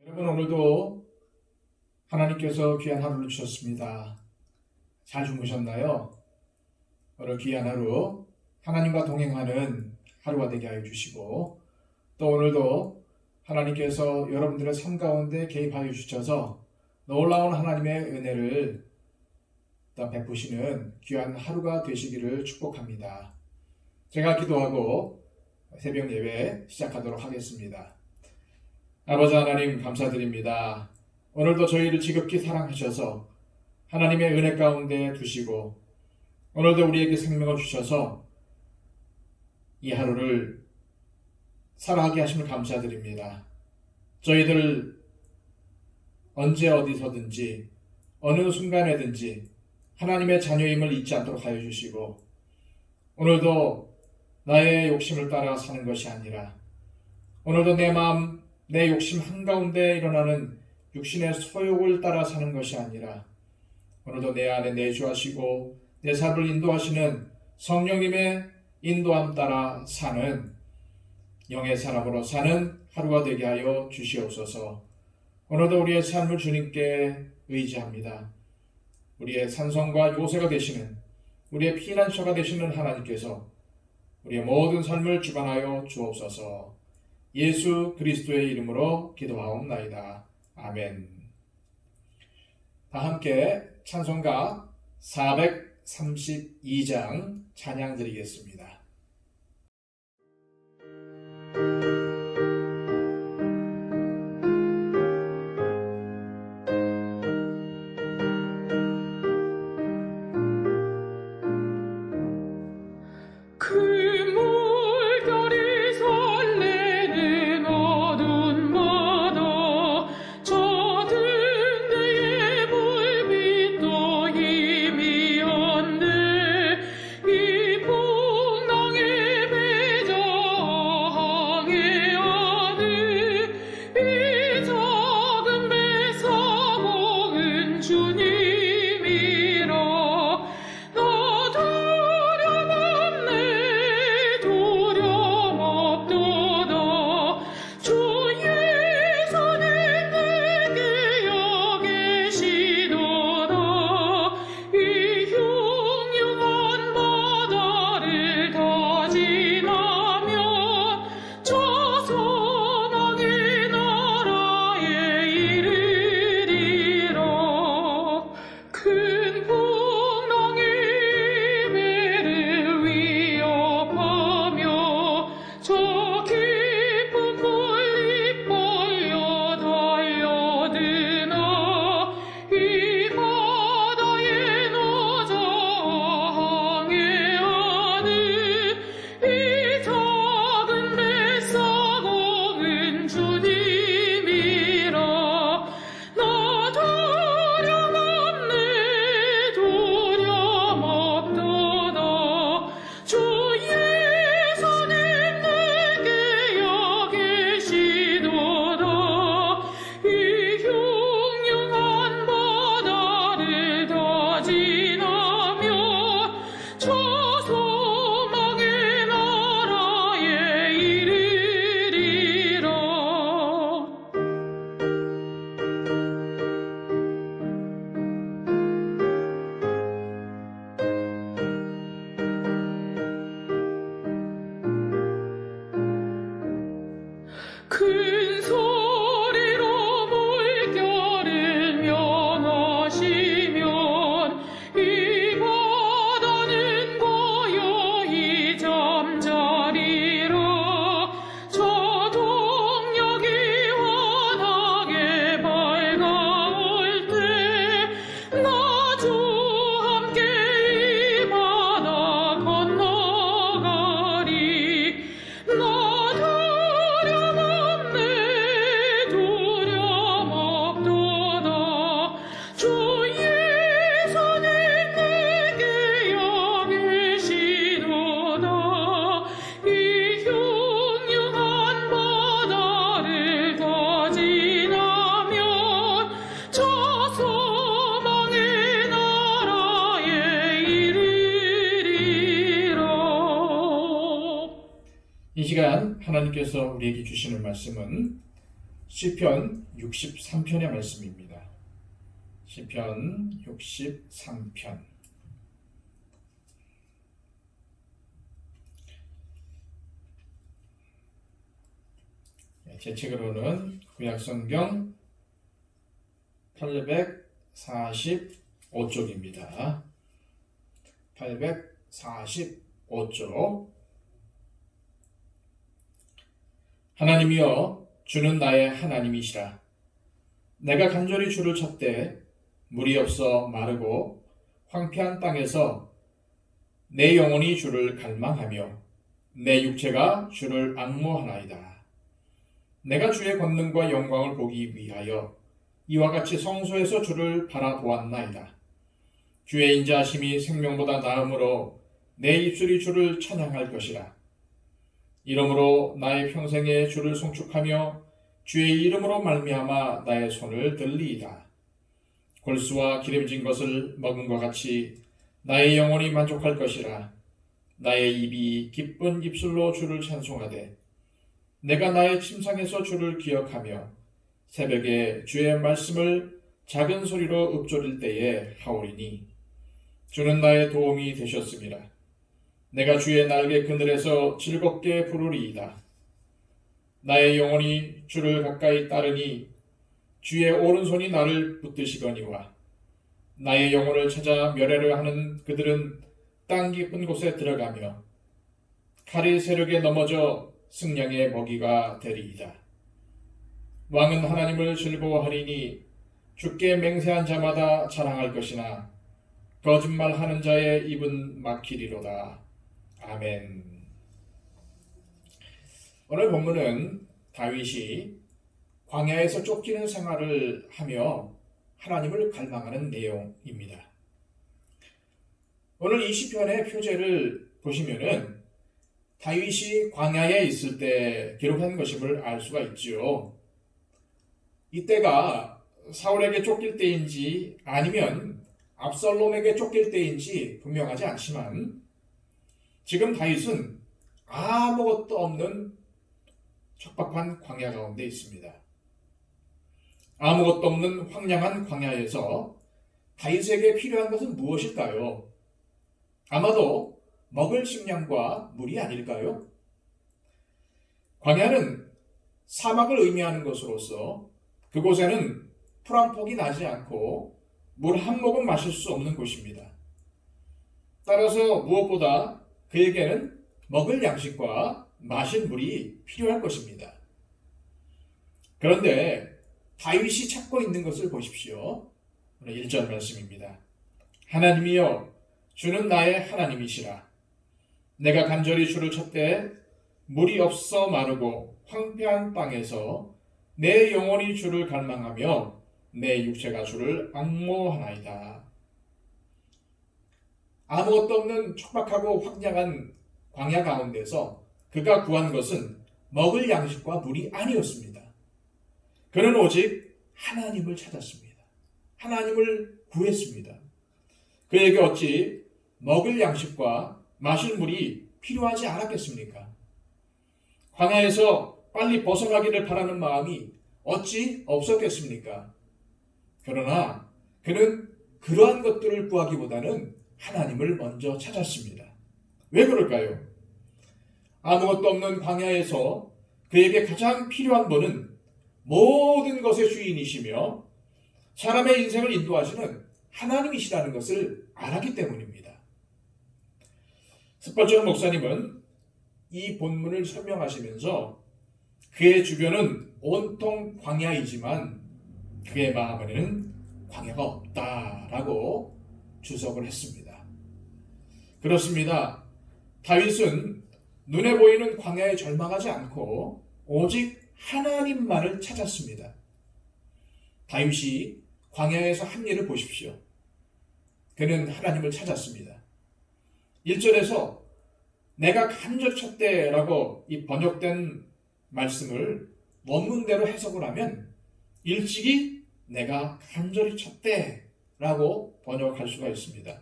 여러분, 오늘도 하나님께서 귀한 하루를 주셨습니다. 잘 주무셨나요? 오늘 귀한 하루 하나님과 동행하는 하루가 되게 하여 주시고, 또 오늘도 하나님께서 여러분들의 삶 가운데 개입하여 주셔서 놀라운 하나님의 은혜를 베푸시는 귀한 하루가 되시기를 축복합니다. 제가 기도하고 새벽 예배 시작하도록 하겠습니다. 아버지 하나님, 감사드립니다. 오늘도 저희를 지극히 사랑하셔서 하나님의 은혜 가운데 두시고, 오늘도 우리에게 생명을 주셔서 이 하루를 살아가게 하심을 감사드립니다. 저희들 언제 어디서든지 어느 순간에든지 하나님의 자녀임을 잊지 않도록 하여 주시고, 오늘도 나의 욕심을 따라 사는 것이 아니라 오늘도 내 마음, 내 욕심 한가운데 일어나는 육신의 소욕을 따라 사는 것이 아니라 오늘도 내 안에 내주하시고 내 삶을 인도하시는 성령님의 인도함 따라 사는 영의 사람으로 사는 하루가 되게 하여 주시옵소서. 오늘도 우리의 삶을 주님께 의지합니다. 우리의 산성과 요새가 되시는, 우리의 피난처가 되시는 하나님께서 우리의 모든 삶을 주관하여 주옵소서. 예수 그리스도의 이름으로 기도하옵나이다. 아멘. 다 함께 찬송가 432장 찬양 드리겠습니다. 이 시간 하나님께서 우리에게 주시는 말씀은 시편 63편의 말씀입니다. 시편 63편. 제 책으로는 구약성경 845쪽입니다. 845쪽. 하나님이여, 주는 나의 하나님이시라. 내가 간절히 주를 찾되 물이 없어 마르고 황폐한 땅에서 내 영혼이 주를 갈망하며 내 육체가 주를 앙모하나이다. 내가 주의 권능과 영광을 보기 위하여 이와 같이 성소에서 주를 바라보았나이다. 주의 인자하심이 생명보다 나음으로 내 입술이 주를 찬양할 것이라. 이러므로 나의 평생에 주를 송축하며 주의 이름으로 말미암아 나의 손을 들리이다. 골수와 기름진 것을 먹은 것 같이 나의 영혼이 만족할 것이라. 나의 입이 기쁜 입술로 주를 찬송하되 내가 나의 침상에서 주를 기억하며 새벽에 주의 말씀을 작은 소리로 읊조릴 때에 하오리니 주는 나의 도움이 되셨습니다. 내가 주의 날개 그늘에서 즐겁게 부르리이다. 나의 영혼이 주를 가까이 따르니 주의 오른손이 나를 붙드시거니와 나의 영혼을 찾아 멸하려 하는 그들은 땅 깊은 곳에 들어가며 칼이 세력에 넘어져 승량의 먹이가 되리이다. 왕은 하나님을 즐거워하리니 주께 맹세한 자마다 자랑할 것이나 거짓말하는 자의 입은 막히리로다. 아멘. 오늘 본문은 다윗이 광야에서 쫓기는 생활을 하며 하나님을 갈망하는 내용입니다. 오늘 이 시편의 표제를 보시면은 다윗이 광야에 있을 때 기록한 것임을 알 수가 있죠. 이때가 사울에게 쫓길 때인지 아니면 압살롬에게 쫓길 때인지 분명하지 않지만 지금 다윗은 아무것도 없는 척박한 광야 가운데 있습니다. 아무것도 없는 황량한 광야에서 다윗에게 필요한 것은 무엇일까요? 아마도 먹을 식량과 물이 아닐까요? 광야는 사막을 의미하는 것으로서 그곳에는 풀 한 폭이 나지 않고 물 한 모금 마실 수 없는 곳입니다. 따라서 무엇보다 그에게는 먹을 양식과 마실 물이 필요할 것입니다. 그런데 다윗이 찾고 있는 것을 보십시오. 오늘 1절 말씀입니다. 하나님이여, 주는 나의 하나님이시라. 내가 간절히 주를 찾되 물이 없어 마르고 황폐한 땅에서 내 영혼이 주를 갈망하며 내 육체가 주를 앙모하나이다. 아무것도 없는 촉박하고 황량한 광야 가운데서 그가 구한 것은 먹을 양식과 물이 아니었습니다. 그는 오직 하나님을 찾았습니다. 하나님을 구했습니다. 그에게 어찌 먹을 양식과 마실 물이 필요하지 않았겠습니까? 광야에서 빨리 벗어나기를 바라는 마음이 어찌 없었겠습니까? 그러나 그는 그러한 것들을 구하기보다는 하나님을 먼저 찾았습니다. 왜 그럴까요? 아무것도 없는 광야에서 그에게 가장 필요한 분은 모든 것의 주인이시며 사람의 인생을 인도하시는 하나님이시라는 것을 알았기 때문입니다. 스펄전 목사님은 이 본문을 설명하시면서 그의 주변은 온통 광야이지만 그의 마음에는 광야가 없다라고 주석을 했습니다. 그렇습니다. 다윗은 눈에 보이는 광야에 절망하지 않고 오직 하나님만을 찾았습니다. 다윗이 광야에서 한 일을 보십시오. 그는 하나님을 찾았습니다. 1절에서 내가 간절히 찾되라고 이 번역된 말씀을 원문대로 해석을 하면 일찍이 내가 간절히 찾되라고 번역할 수가 있습니다.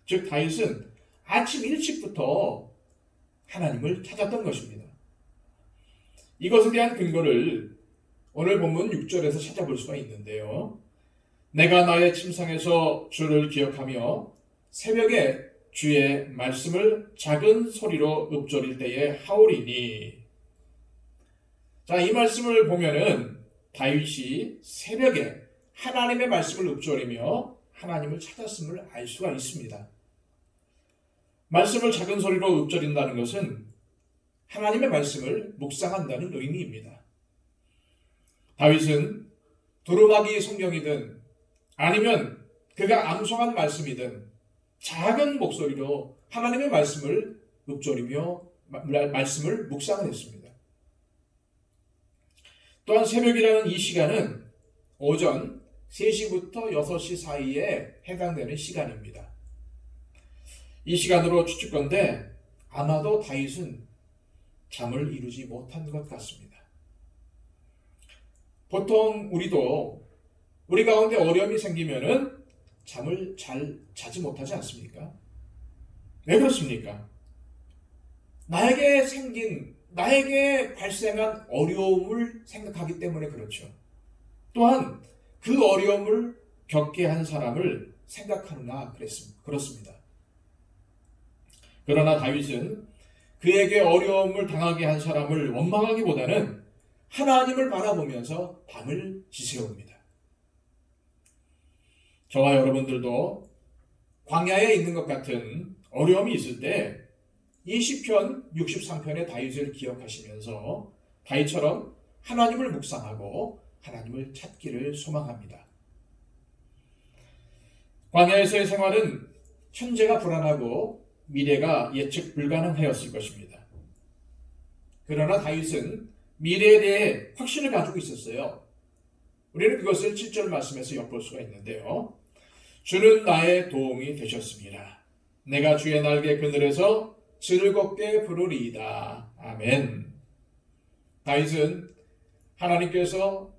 즉 다윗은 아침 일찍부터 하나님을 찾았던 것입니다. 이것에 대한 근거를 오늘 본문 6절에서 찾아볼 수가 있는데요. 내가 나의 침상에서 주를 기억하며 새벽에 주의 말씀을 작은 소리로 읊조릴 때에 하오리니. 자, 이 말씀을 보면은 다윗이 새벽에 하나님의 말씀을 읊조리며 하나님을 찾았음을 알 수가 있습니다. 말씀을 작은 소리로 읊조린다는 것은 하나님의 말씀을 묵상한다는 의미입니다. 다윗은 두루마기 성경이든 아니면 그가 암송한 말씀이든 작은 목소리로 하나님의 말씀을 읊조리며 말씀을 묵상했습니다. 또한 새벽이라는 이 시간은 오전 3시부터 6시 사이에 해당되는 시간입니다. 이 시간으로 추측건대 아마도 다윗은 잠을 이루지 못한 것 같습니다. 보통 우리 가운데 어려움이 생기면은 잠을 잘 자지 못하지 않습니까? 왜 그렇습니까? 나에게 발생한 어려움을 생각하기 때문에 그렇죠. 또한 그 어려움을 겪게 한 사람을 생각하느라 그렇습니다. 그러나 다윗은 그에게 어려움을 당하게 한 사람을 원망하기보다는 하나님을 바라보면서 밤을 지새웁니다. 저와 여러분들도 광야에 있는 것 같은 어려움이 있을 때 이 시편 63편의 다윗을 기억하시면서 다윗처럼 하나님을 묵상하고 하나님을 찾기를 소망합니다. 광야에서의 생활은 현재가 불안하고 미래가 예측 불가능하였을 것입니다. 그러나 다윗은 미래에 대해 확신을 가지고 있었어요. 우리는 그것을 7절 말씀에서 엿볼 수가 있는데요. 주는 나의 도움이 되셨습니다. 내가 주의 날개 그늘에서 즐겁게 부르리이다. 아멘. 다윗은 하나님께서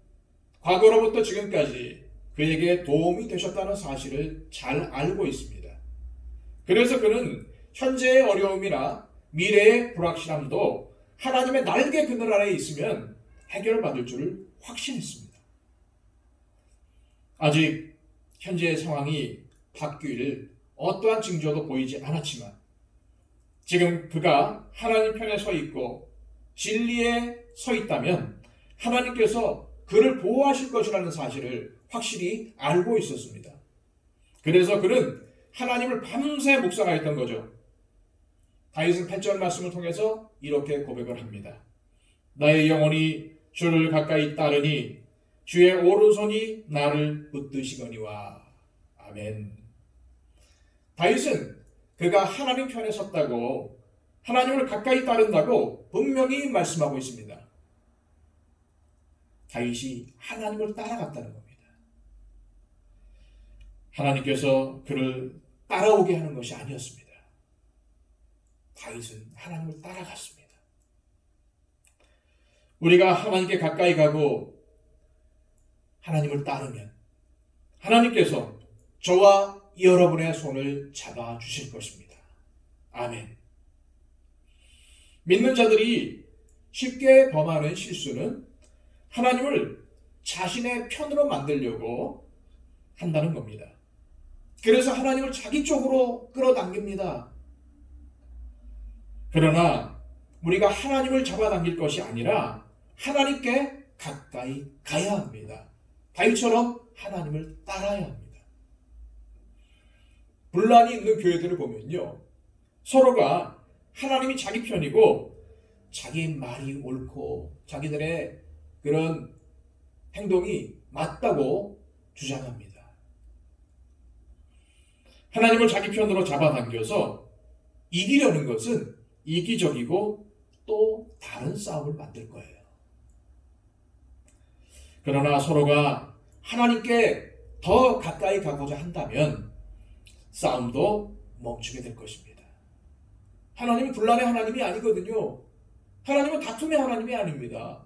과거로부터 지금까지 그에게 도움이 되셨다는 사실을 잘 알고 있습니다. 그래서 그는 현재의 어려움이나 미래의 불확실함도 하나님의 날개 그늘 아래에 있으면 해결받을 줄을 확신했습니다. 아직 현재의 상황이 바뀔 어떠한 징조도 보이지 않았지만 지금 그가 하나님 편에 서 있고 진리에 서 있다면 하나님께서 그를 보호하실 것이라는 사실을 확실히 알고 있었습니다. 그래서 그는 하나님을 밤새 묵상하였던 거죠. 다윗은 8절 말씀을 통해서 이렇게 고백을 합니다. 나의 영혼이 주를 가까이 따르니 주의 오른손이 나를 붙드시거니와. 아멘. 다윗은 그가 하나님 편에 섰다고, 하나님을 가까이 따른다고 분명히 말씀하고 있습니다. 다윗이 하나님을 따라갔다는 겁니다. 하나님께서 그를 따라오게 하는 것이 아니었습니다. 다윗은 하나님을 따라갔습니다. 우리가 하나님께 가까이 가고 하나님을 따르면 하나님께서 저와 여러분의 손을 잡아주실 것입니다. 아멘. 믿는 자들이 쉽게 범하는 실수는 하나님을 자신의 편으로 만들려고 한다는 겁니다. 그래서 하나님을 자기 쪽으로 끌어당깁니다. 그러나 우리가 하나님을 잡아당길 것이 아니라 하나님께 가까이 가야 합니다. 다윗처럼 하나님을 따라야 합니다. 분란이 있는 교회들을 보면요, 서로가 하나님이 자기 편이고 자기 말이 옳고 자기들의 그런 행동이 맞다고 주장합니다. 하나님을 자기 편으로 잡아당겨서 이기려는 것은 이기적이고 또 다른 싸움을 만들 거예요. 그러나 서로가 하나님께 더 가까이 가고자 한다면 싸움도 멈추게 될 것입니다. 하나님은 분란의 하나님이 아니거든요. 하나님은 다툼의 하나님이 아닙니다.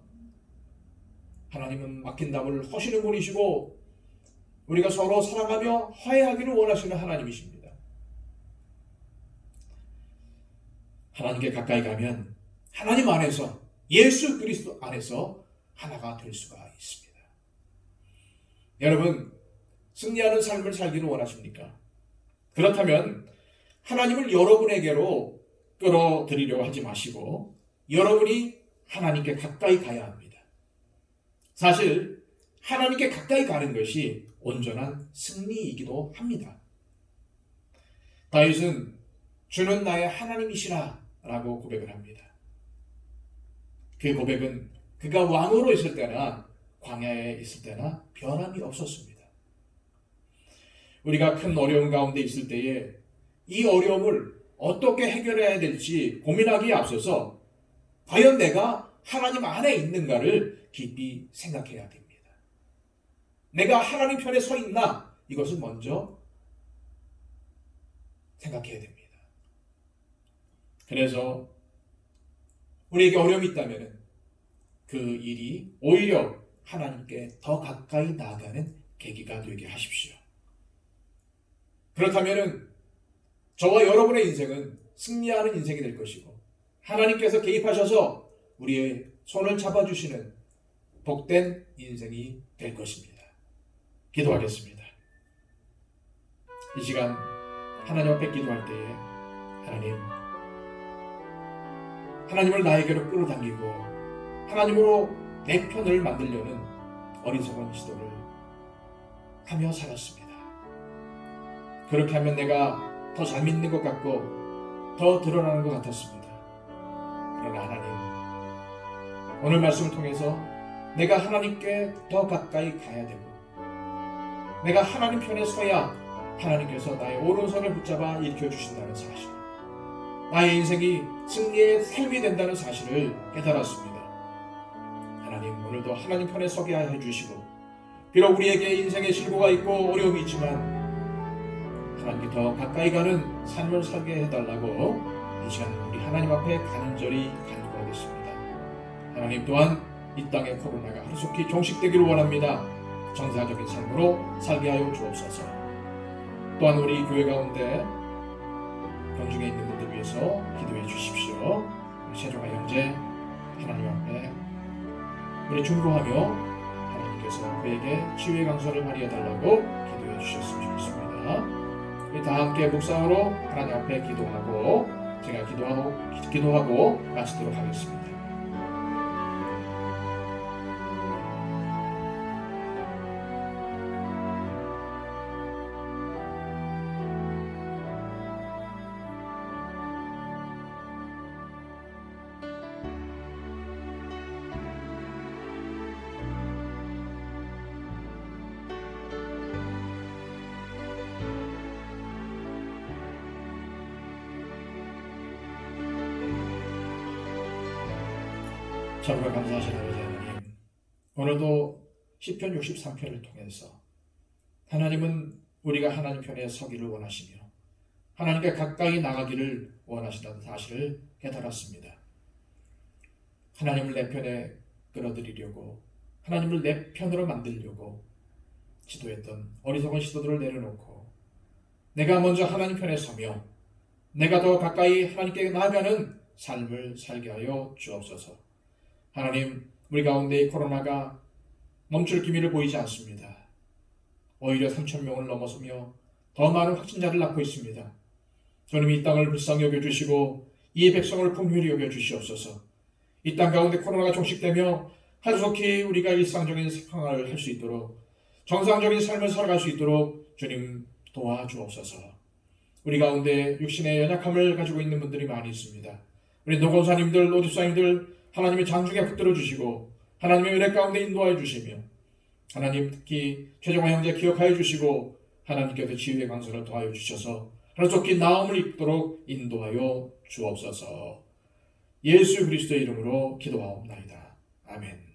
하나님은 막힌 담을 허시는 분이시고 우리가 서로 사랑하며 화해하기를 원하시는 하나님이십니다. 하나님께 가까이 가면 하나님 안에서, 예수 그리스도 안에서 하나가 될 수가 있습니다. 여러분, 승리하는 삶을 살기를 원하십니까? 그렇다면 하나님을 여러분에게로 끌어들이려고 하지 마시고 여러분이 하나님께 가까이 가야 합니다. 사실 하나님께 가까이 가는 것이 온전한 승리이기도 합니다. 다윗은 주는 나의 하나님이시라 라고 고백을 합니다. 그 고백은 그가 왕으로 있을 때나 광야에 있을 때나 변함이 없었습니다. 우리가 큰 어려움 가운데 있을 때에 이 어려움을 어떻게 해결해야 될지 고민하기에 앞서서 과연 내가 하나님 안에 있는가를 깊이 생각해야 됩니다. 내가 하나님 편에 서 있나? 이것을 먼저 생각해야 됩니다. 그래서 우리에게 어려움이 있다면 그 일이 오히려 하나님께 더 가까이 나아가는 계기가 되게 하십시오. 그렇다면 저와 여러분의 인생은 승리하는 인생이 될 것이고 하나님께서 개입하셔서 우리의 손을 잡아주시는 복된 인생이 될 것입니다. 기도하겠습니다. 이 시간 하나님 앞에 기도할 때에 하나님을 나에게로 끌어당기고 하나님으로 내 편을 만들려는 어리석은 시도를 하며 살았습니다. 그렇게 하면 내가 더 잘 믿는 것 같고 더 드러나는 것 같았습니다. 그러나 하나님, 오늘 말씀을 통해서 내가 하나님께 더 가까이 가야 되고 내가 하나님 편에 서야 하나님께서 나의 오른손을 붙잡아 일으켜주신다는 사실, 나의 인생이 승리의 삶이 된다는 사실을 깨달았습니다. 하나님, 오늘도 하나님 편에 서게 해주시고 비록 우리에게 인생의 실고가 있고 어려움이 있지만 하나님께 더 가까이 가는 삶을 살게 해달라고 이 시간 우리 하나님 앞에 간절히 간구하겠습니다. 하나님, 또한 이 땅의 코로나가 하루속히 종식되기를 원합니다. 정상적인 삶으로 살게 하여 주옵소서. 또한 우리 교회 가운데 병중에 있는 분들 위해서 기도해 주십시오. 우리 세종아 형제 하나님 앞에 우리 중보하며 하나님께서 그에게 치유의 강소를 발휘해 달라고 기도해 주셨으면 좋겠습니다. 우리 다 함께 묵상으로 하나님 앞에 기도하고 제가 기도하고 마치도록 하겠습니다. 정말 감사하신 아버지 하나님, 오늘도 시편 63편을 통해서 하나님은 우리가 하나님 편에 서기를 원하시며 하나님께 가까이 나가기를 원하신다는 사실을 깨달았습니다. 하나님을 내 편에 끌어들이려고, 하나님을 내 편으로 만들려고 시도했던 어리석은 시도들을 내려놓고 내가 먼저 하나님 편에 서며 내가 더 가까이 하나님께 나아가는 삶을 살게 하여 주옵소서. 하나님, 우리 가운데 이 코로나가 멈출 기미를 보이지 않습니다. 오히려 3,000명을 넘어서며 더 많은 확진자를 낳고 있습니다. 주님, 이 땅을 불쌍히 여겨주시고 이 백성을 긍휼히 여겨주시옵소서. 이 땅 가운데 코로나가 종식되며 하루속히 우리가 일상적인 생활을 할 수 있도록 정상적인 삶을 살아갈 수 있도록 주님 도와주옵소서. 우리 가운데 육신의 연약함을 가지고 있는 분들이 많이 있습니다. 우리 노건사님들, 노집사님들 하나님의 장중에 붙들어 주시고 하나님의 은혜 가운데 인도하여 주시며 하나님, 특히 최정화 형제 기억하여 주시고 하나님께서 치유의 강선을 도와여 주셔서 하루속히 나음을 입도록 인도하여 주옵소서. 예수 그리스도의 이름으로 기도하옵나이다. 아멘.